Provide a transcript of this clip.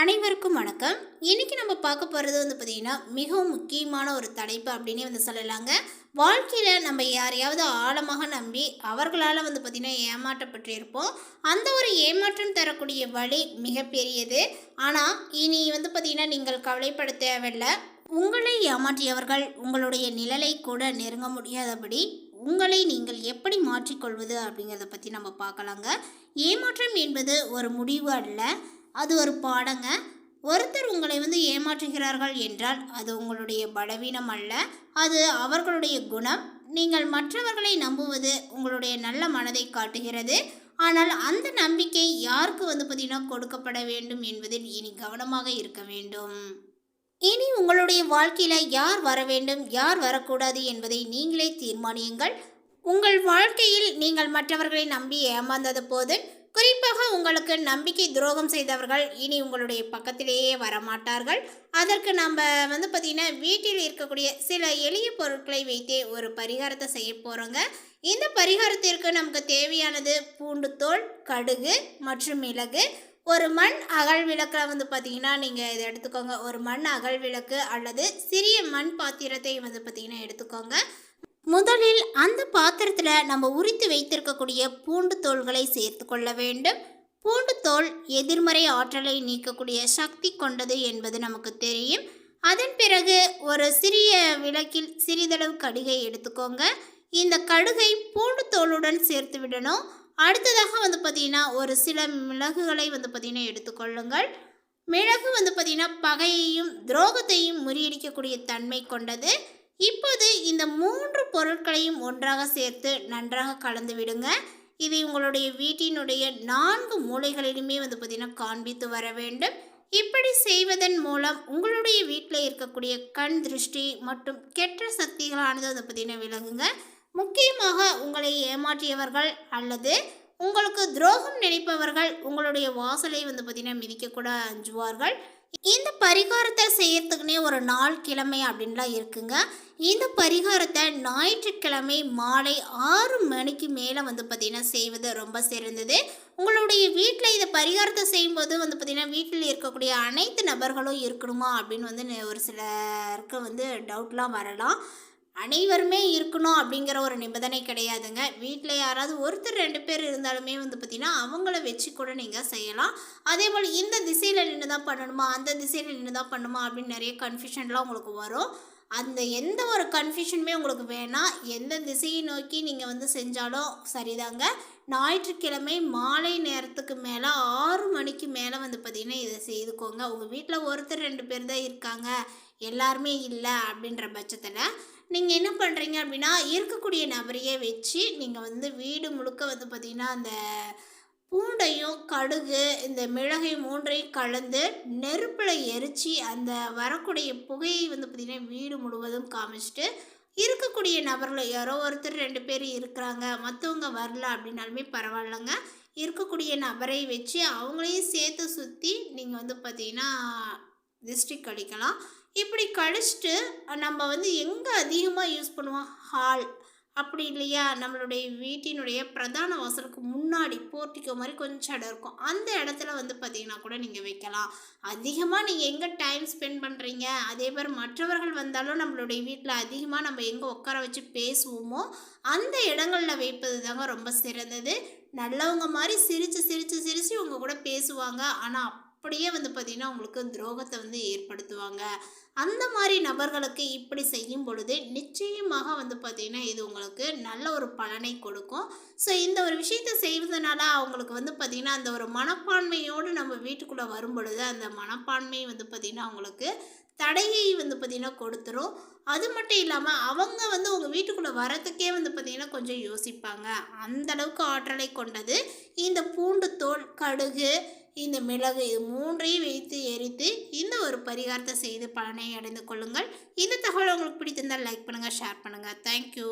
அனைவருக்கும் வணக்கம். இன்னைக்கு நம்ம பார்க்க போகிறது பார்த்தீங்கன்னா மிகவும் முக்கியமான ஒரு தலைப்பு அப்படின்னே சொல்லலாங்க. வாழ்க்கையில் நம்ம யாரையாவது ஆழமாக நம்பி அவர்களால் பார்த்தீங்கன்னா ஏமாற்றப்பட்டிருப்போம். அந்த ஒரு ஏமாற்றம் தரக்கூடிய வழி மிகப்பெரியது. ஆனால் இனி பார்த்தீங்கன்னா நீங்கள் கவலைப்பட தேவையில்லை. உங்களை ஏமாற்றியவர்கள் உங்களுடைய நிழலை கூட நெருங்க முடியாதபடி உங்களை நீங்கள் எப்படி மாற்றிக்கொள்வது அப்படிங்கிறத பற்றி நம்ம பார்க்கலாங்க. ஏமாற்றம் என்பது ஒரு முடிவு அல்ல, அது ஒரு பாடங்க. ஒருத்தர் உங்களை ஏமாற்றுகிறார்கள் என்றால் அது உங்களுடைய பலவீனம் அல்ல, அது அவர்களுடைய குணம். நீங்கள் மற்றவர்களை நம்புவது உங்களுடைய நல்ல மனதை காட்டுகிறது. ஆனால் அந்த நம்பிக்கை யாருக்கு பார்த்தீங்கன்னா கொடுக்கப்பட வேண்டும் என்பதில் இனி கவனமாக இருக்க வேண்டும். இனி உங்களுடைய வாழ்க்கையில் யார் வர வேண்டும் யார் வரக்கூடாது என்பதை நீங்களே தீர்மானியுங்கள். உங்கள் வாழ்க்கையில் நீங்கள் மற்றவர்களை நம்பி ஏமாந்தது போது, குறிப்பாக உங்களுக்கு நம்பிக்கை துரோகம் செய்தவர்கள் இனி உங்களுடைய பக்கத்திலேயே வரமாட்டார்கள். அதற்கு நம்ம பார்த்திங்கன்னா வீட்டில் இருக்கக்கூடிய சில எளிய பொருட்களை வைத்தே ஒரு பரிகாரத்தை செய்ய போகிறோங்க. இந்த பரிகாரத்திற்கு நமக்கு தேவையானது பூண்டு தோல், கடுகு மற்றும் மிளகு. ஒரு மண் அகல் விளக்கில் பார்த்திங்கன்னா நீங்கள் இதை எடுத்துக்கோங்க. ஒரு மண் அகல் விளக்கு அல்லது சிறிய மண் பாத்திரத்தை பார்த்திங்கன்னா எடுத்துக்கோங்க. முதலில் அந்த பாத்திரத்தில் நம்ம உரித்து வைத்திருக்கக்கூடிய பூண்டு தோல்களை சேர்த்து கொள்ள வேண்டும். பூண்டு தோல் எதிர்மறை ஆற்றலை நீக்கக்கூடிய சக்தி கொண்டது என்பது நமக்கு தெரியும். அதன் பிறகு ஒரு சிறிய விளக்கில் சிறிதளவு கடுகை எடுத்துக்கோங்க. இந்த கடுகை பூண்டு தோலுடன் சேர்த்து விடணும். அடுத்ததாக பார்த்திங்கன்னா ஒரு சில மிளகுகளை பார்த்திங்கன்னா எடுத்துக்கொள்ளுங்கள். மிளகு பார்த்திங்கன்னா பகையையும் துரோகத்தையும் முறியடிக்கக்கூடிய தன்மை கொண்டது. இப்போது இந்த 3 பொருட்களையும் ஒன்றாக சேர்த்து நன்றாக கலந்து விடுங்க. இதை உங்களுடைய வீட்டினுடைய 4 மூலைகளிலுமே பார்த்திங்கன்னா காண்பித்து வர வேண்டும். இப்படி செய்வதன் மூலம் உங்களுடைய வீட்டில் இருக்கக்கூடிய கண் திருஷ்டி மற்றும் கெட்ட சக்திகளானது பார்த்திங்கன்னா விலகுங்க. முக்கியமாக உங்களை ஏமாற்றியவர்கள் அல்லது உங்களுக்கு துரோகம் நினைப்பவர்கள் உங்களுடைய வாசலை பார்த்திங்கன்னா மிதிக்கக்கூட அஞ்சுவார்கள். இந்த பரிகாரத்தை செய்யறதுக்குனே ஒரு நாள் கிழமை அப்படின்லாம் இருக்குங்க. இந்த பரிகாரத்தை ஞாயிற்றுக்கிழமை மாலை 6 மணிக்கு மேலே பார்த்திங்கன்னா செய்வது ரொம்ப சிறந்தது. உங்களுடைய வீட்டில் இந்த பரிகாரத்தை செய்யும்போது பார்த்திங்கன்னா வீட்டில் இருக்கக்கூடிய அனைத்து நபர்களும் இருக்கணுமா அப்படின்னு ஒரு சிலருக்கு டவுட்லாம் வரலாம். அனைவருமே இருக்கணும் அப்படிங்கிற ஒரு நிபந்தனை கிடையாதுங்க. வீட்டில் யாராவது ஒருத்தர் 2 பேர் இருந்தாலுமே பார்த்திங்கன்னா அவங்கள வச்சு கூட நீங்கள் செய்யலாம். அதே போல் இந்த திசையில் நின்று தான் பண்ணணுமா, அந்த திசையில் நின்று தான் பண்ணணுமா அப்படின்னு நிறைய கன்ஃபியூஷன்லாம் உங்களுக்கு வரும். அந்த எந்த ஒரு கன்ஃபியூஷனுமே உங்களுக்கு வேணாம். எந்த திசையை நோக்கி நீங்கள் செஞ்சாலும் சரிதாங்க. ஞாயிற்றுக்கிழமை மாலை நேரத்துக்கு மேலே 6 மணிக்கு மேலே பார்த்திங்கன்னா இதை செய்துக்கோங்க. உங்கள் வீட்டில் ஒருத்தர் 2 பேர் தான் இருக்காங்க, எல்லாருமே இல்லை அப்படின்ற பட்சத்தில் நீங்கள் என்ன பண்ணுறீங்க அப்படின்னா, இருக்கக்கூடிய நபரையே வச்சு நீங்கள் வீடு முழுக்க பார்த்திங்கன்னா அந்த பூண்டையும் கடுகு இந்த மிளகை 3ஐயும் கலந்து நெருப்பில் எரித்து அந்த வரக்கூடிய புகையை பார்த்திங்கன்னா வீடு முழுவதும் காமிச்சிட்டு, இருக்கக்கூடிய நபரில் யாரோ ஒருத்தர் 2 பேர் இருக்கிறாங்க, மற்றவங்க வரல அப்படின்னாலுமே பரவாயில்லைங்க. இருக்கக்கூடிய நபரை வச்சு அவங்களையும் சேர்த்து சுற்றி நீங்கள் பார்த்திங்கன்னா திருஷ்டி கழிக்கலாம். இப்படி கழிச்சிட்டு நம்ம எங்கே அதிகமாக யூஸ் பண்ணுவோம், ஹால் அப்படி இல்லையா, நம்மளுடைய வீட்டினுடைய பிரதான வாசலுக்கு முன்னாடி போர்ட்டிக்கோ மாதிரி கொஞ்சம் இடம் இருக்கும். அந்த இடத்துல பார்த்திங்கன்னா கூட நீங்கள் வைக்கலாம். அதிகமாக நீங்கள் எங்கே டைம் ஸ்பெண்ட் பண்ணுறீங்க, அதே மாதிரி மற்றவர்கள் வந்தாலும் நம்மளுடைய வீட்டில் அதிகமாக நம்ம எங்கே உட்கார வச்சு பேசுவோமோ அந்த இடங்களில் வைப்பது தாங்க ரொம்ப சிறந்தது. நல்லவங்க மாதிரி சிரித்து சிரித்து சிரித்து உங்கள் கூட பேசுவாங்க, ஆனால் அப்படியே பார்த்திங்கன்னா உங்களுக்கு துரோகத்தை ஏற்படுத்துவாங்க. அந்த மாதிரி நபர்களுக்கு இப்படி செய்யும் பொழுது நிச்சயமாக பார்த்திங்கன்னா இது உங்களுக்கு நல்ல ஒரு பலனை கொடுக்கும். ஸோ இந்த ஒரு விஷயத்தை செய்வதனால அவங்களுக்கு பார்த்திங்கன்னா அந்த ஒரு மனப்பான்மையோடு நம்ம வீட்டுக்குள்ளே வரும் பொழுது அந்த மனப்பான்மை பார்த்திங்கன்னா அவங்களுக்கு தடையை பார்த்திங்கன்னா கொடுத்துரும். அது மட்டும் இல்லாமல் அவங்க உங்கள் வீட்டுக்குள்ளே வரத்துக்கே பார்த்திங்கன்னா கொஞ்சம் யோசிப்பாங்க. அந்தளவுக்கு ஆற்றலை கொண்டது இந்த பூண்டு தோல், கடுகு, இந்த மிளகு, இது 3ஐயும் வைத்து எரித்து இந்த ஒரு பரிகாரத்தை செய்து பலனை அடைந்து கொள்ளுங்கள். இந்த தகவல் உங்களுக்கு பிடித்திருந்தால் லைக் பண்ணுங்கள், ஷேர் பண்ணுங்கள். தேங்க்யூ.